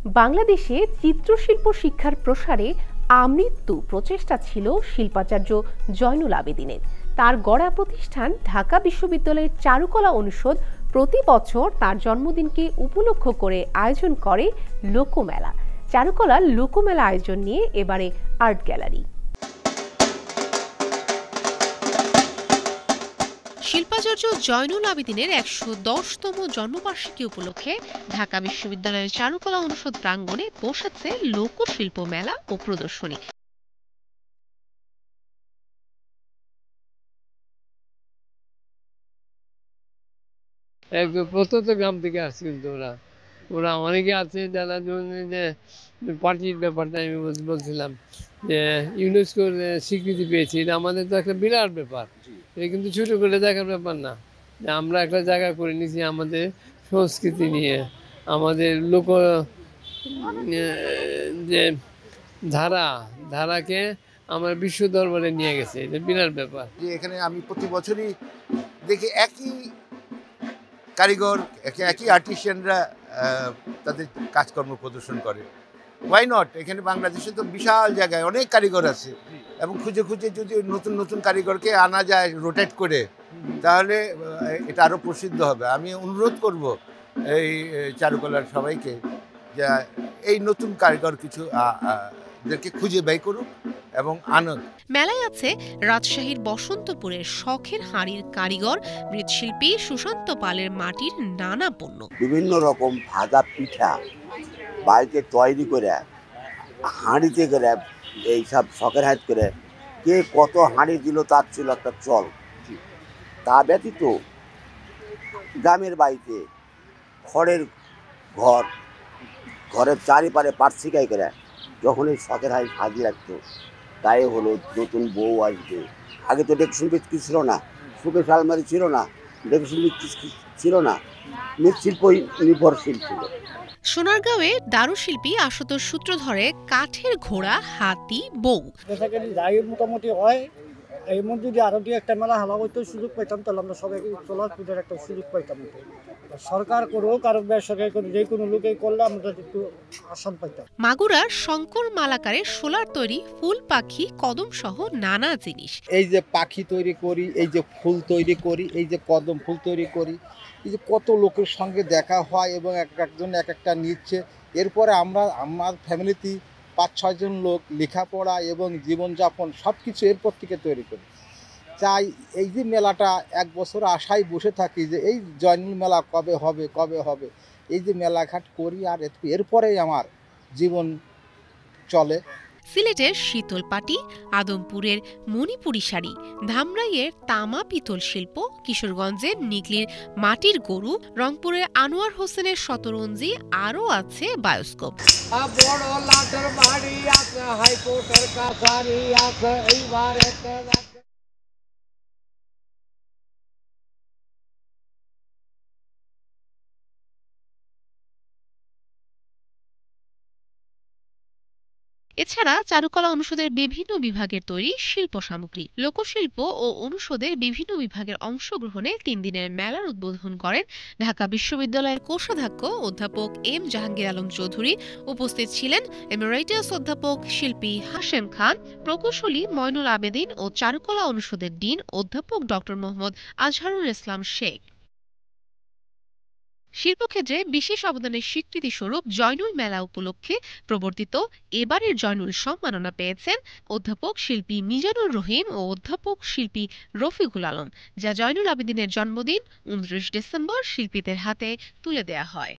বাংলাদেশে চিত্রশিল্প শিক্ষার প্রসারে আমৃত্যু প্রচেষ্টা ছিল শিল্পাচার্য জয়নুল আবেদিনের। তার গড়া প্রতিষ্ঠান ঢাকা বিশ্ববিদ্যালয়ের চারুকলা অনুষদ প্রতি বছর তার জন্মদিনকে উপলক্ষ করে আয়োজন করে লোকমেলা। চারুকলা লোকমেলা আয়োজন নিয়ে এবারে আর্ট গ্যালারি। শিল্পাচার্য জয়নুল আবেদিনের ১১০তম জন্মবার্ষিকী উপলক্ষে ঢাকা বিশ্ববিদ্যালয়ের চারুকলা অনুষদ প্রাঙ্গণে বসেছে লোকশিল্প মেলা ও প্রদর্শনী। প্রত্যন্ত গ্রাম থেকে আসছে, কিন্তু ওরা ওরা অনেকে আছে যারা যে পার্টির ব্যাপারটা আমি বলছিলাম যে ইউনেস্কোর স্বীকৃতি পেয়েছি, এটা আমাদের তো একটা বিরাট ব্যাপার। এটা কিন্তু ছোটো করে দেখার ব্যাপার না, যে আমরা একটা জায়গা করে নিয়েছি আমাদের সংস্কৃতি নিয়ে, আমাদের লোক যে ধারাকে আমার বিশ্ব দরবারে নিয়ে গেছে, এটা বিরাট ব্যাপার। যে এখানে আমি প্রতি বছরই দেখি একই কারিগর, একই আর্টিশিয়ানরা তাদের কাজকর্ম প্রদর্শন করে। Why not? এখানে বাংলাদেশে তো বিশাল জায়গায় অনেক কারিগর আছে, এবং খুঁজে খুঁজে যদি নতুন নতুন কারিগরকে আনা যায় রোটেট করে, তাহলে এটা আরও প্রসিদ্ধ হবে। আমি অনুরোধ করব এই চারুকলার সবাইকে যে এই নতুন কারিগর কিছু এদেরকে খুঁজে বের করুক এবং আনুক। মেলায় আছে রাজশাহীর বসন্তপুরের শখের হাঁড়ির কারিগর মৃৎশিল্পী সুশান্ত পালের মাটির নানা পণ্য, বিভিন্ন রকম ভাজা পিঠা বাড়িতে তৈরি করে হাঁড়িতে করে এইসব শখের হাত করে কে কত হাঁড়ি দিল তার ছিল একটা চল। তা ব্যতীত গ্রামের বাড়িতে খড়ের ঘরের চারিপারে পার্সিকাই করে যখন এই শখের হাঁড়ি সাজিয়ে রাখতো, তাই হলো নতুন বউ আসবে। আগে তো ডেকোরেশন কিছু ছিল না, সুকেশ আলমারি ছিল না, ডেকোরেশন ছিল না, মৃৎশিল্পই নির্ভরশীল ছিল। সোনারগাঁওয়ে দারুশিল্পী আশুতোষ সূত্রধরে কাঠের ঘোড়া, হাতি, বউ যাই মোটামুটি হয়। এই মধ্যে যদি আরো একটা মেলা হালা হইতো সুযোগ পাইতাম, তাহলে আমরা সবাই চলার পূজার একটা সুযোগ পাইতাম। সরকার করুক আর বেসরকারি করুক, যে কোনো লোকেই করলে আমরা একটু আসান পাইতাম। মাগুরার শঙ্কর মালাকারের সোলার তৈরি ফুল, পাখি, কদম সহ নানা জিনিস। এই যে পাখি তৈরি করি, এই যে ফুল তৈরি করি, এই যে কদম ফুল তৈরি করি, এই যে কত লোকের সঙ্গে দেখা হয় এবং একজন এক একটা নিচ্ছে। এরপরে আমার ফ্যামিলিতে ৫-৬ জন লোক লেখাপড়া এবং জীবনযাপন সব কিছু এরপর থেকে তৈরি করি। চাই এই যে মেলাটা এক বছর আশায় বসে থাকি যে এই জয়নুল মেলা কবে হবে, এই যে মেলাঘাট করি, আর এরপরেই আমার জীবন চলে। সিলেটের শীতল পাটি, আদমপুরের মণিপুরি শাড়ি, ধামরাইয়ের তামা পিতল শিল্প, কিশোরগঞ্জের নিগলির মাটির গরু, রংপুরের আনোয়ার হোসেনের শতরঞ্জি, আরও আছে বায়োস্কোপ। এছাড়া চারুকলা অনুষদের বিভিন্ন বিভাগের তৈরি শিল্প সামগ্রী, লোকশিল্প ও অনুষদের বিভিন্ন বিভাগের অংশগ্রহণে ৩ দিনের মেলার উদ্বোধন করেন ঢাকা বিশ্ববিদ্যালয়ের কোষাধ্যক্ষ অধ্যাপক এম জাহাঙ্গীর আলম চৌধুরী। উপস্থিত ছিলেন এমেরিটাস অধ্যাপক শিল্পী হাশেম খান, প্রকৌশলী ময়নুল আবেদিন ও চারুকলা অনুষদের ডিন অধ্যাপক ডক্টর মোহাম্মদ আজহারুল ইসলাম শেখ। শিল্পক্ষেত্রে বিশেষ অবদানের স্বীকৃতি স্বরূপ জয়নুল মেলা উপলক্ষে প্রবর্তিত এবারের জয়নুল সম্মাননা পেয়েছেন অধ্যাপক শিল্পী মিজানুর রহিম ও অধ্যাপক শিল্পী রফিকুল আলম, যা জয়নুল আবেদিনের জন্মদিন ২৯ ডিসেম্বর শিল্পীদের হাতে তুলে দেয়া হয়।